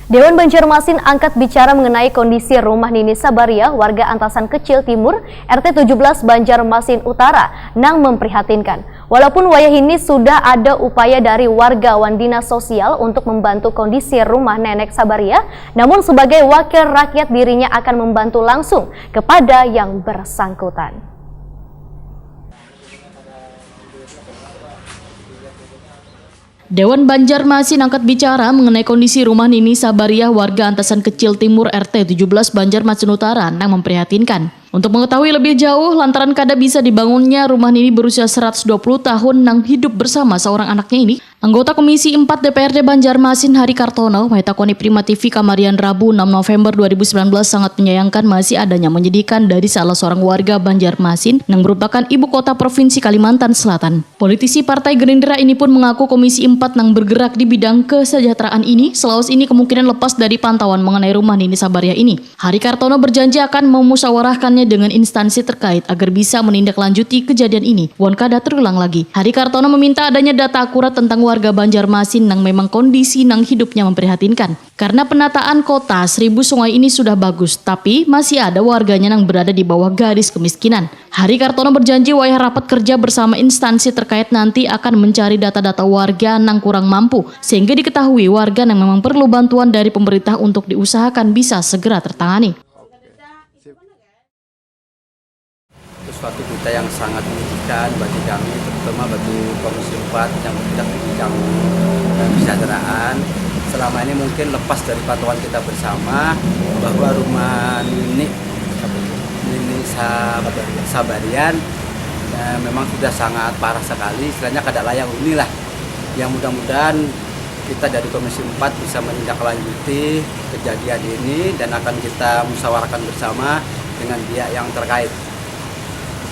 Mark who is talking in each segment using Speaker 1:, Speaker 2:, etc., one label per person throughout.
Speaker 1: Dewan Banjarmasin angkat bicara mengenai kondisi rumah Nini Sabaria, warga Antasan Kecil Timur, RT 17 Banjarmasin Utara, nang memprihatinkan. Walaupun wayah ini sudah ada upaya dari warga Dinas Sosial untuk membantu kondisi rumah Nenek Sabaria, namun sebagai wakil rakyat dirinya akan membantu langsung kepada yang bersangkutan.
Speaker 2: Dewan Banjarmasin angkat bicara mengenai kondisi rumah Nini Sabaria warga Antasan Kecil Timur RT 17 Banjarmasin Utara yang memprihatinkan. Untuk mengetahui lebih jauh lantaran kada bisa dibangunnya rumah Nini berusia 120 tahun yang hidup bersama seorang anaknya ini, anggota Komisi 4 DPRD Banjarmasin Hari Kartono mengetahui Prima TV Kamarian Rabu 6 November 2019 sangat menyayangkan masih adanya menyedihkan dari salah seorang warga Banjarmasin yang merupakan ibu kota Provinsi Kalimantan Selatan. Politisi Partai Gerindra ini pun mengaku Komisi 4 yang bergerak di bidang kesejahteraan ini Sulawesi ini kemungkinan lepas dari pantauan mengenai rumah Nini Sabaria ini. Hari Kartono berjanji akan memusyawarahkannya dengan instansi terkait agar bisa menindaklanjuti kejadian ini. Kada terulang lagi. Hari Kartono meminta adanya data akurat tentang warga Banjarmasin yang memang kondisi yang hidupnya memprihatinkan. Karena penataan kota 1000 sungai ini sudah bagus, tapi masih ada warganya yang berada di bawah garis kemiskinan. Hari Kartono berjanji wayah rapat kerja bersama instansi terkait nanti akan mencari data-data warga yang kurang mampu, sehingga diketahui warga yang memang perlu bantuan dari pemerintah untuk diusahakan bisa segera tertangani.
Speaker 3: Suatu berita yang sangat menyedihkan bagi kami, terutama bagi Komisi 4 yang bergerak di bidang kesejahteraan. Selama ini mungkin lepas dari pantauan kita bersama bahwa rumah Nini Sabarian memang sudah sangat parah sekali, istilahnya kada layak huni lah. Yang mudah-mudahan kita dari Komisi 4 bisa menindaklanjuti kejadian ini dan akan kita musyawarahkan bersama dengan pihak yang terkait.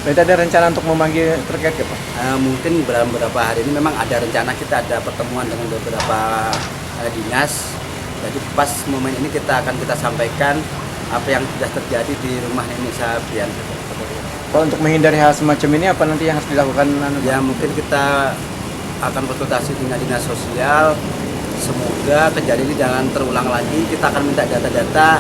Speaker 4: Berarti ada rencana untuk memanggil terkait ya Pak?
Speaker 3: Mungkin dalam beberapa hari ini memang ada rencana kita ada pertemuan dengan beberapa dinas. Jadi pas momen ini kita sampaikan apa yang sudah terjadi di rumah Nini Sabaria.
Speaker 4: Kalau untuk menghindari hal semacam ini apa nanti yang harus dilakukan?
Speaker 3: Ya mungkin kita akan konsultasi dengan dinas sosial. Semoga kejadian ini jangan terulang lagi. Kita akan minta data-data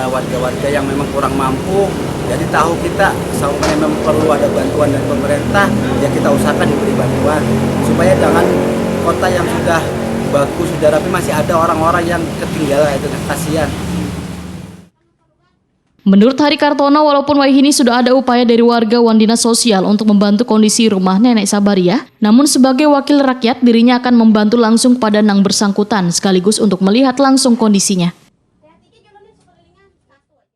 Speaker 3: warga-warga yang memang kurang mampu. Jadi tahu kita sampai memang perlu ada bantuan dari pemerintah, ya kita usahakan diberi bantuan supaya jangan kota yang sudah bagus sudah rapi masih ada orang-orang yang ketinggalan, itu kasihan.
Speaker 2: Menurut Hari Kartono, walaupun wayah ini sudah ada upaya dari warga Dinas Sosial untuk membantu kondisi rumah Nenek Sabaria, namun sebagai wakil rakyat dirinya akan membantu langsung pada yang bersangkutan sekaligus untuk melihat langsung kondisinya.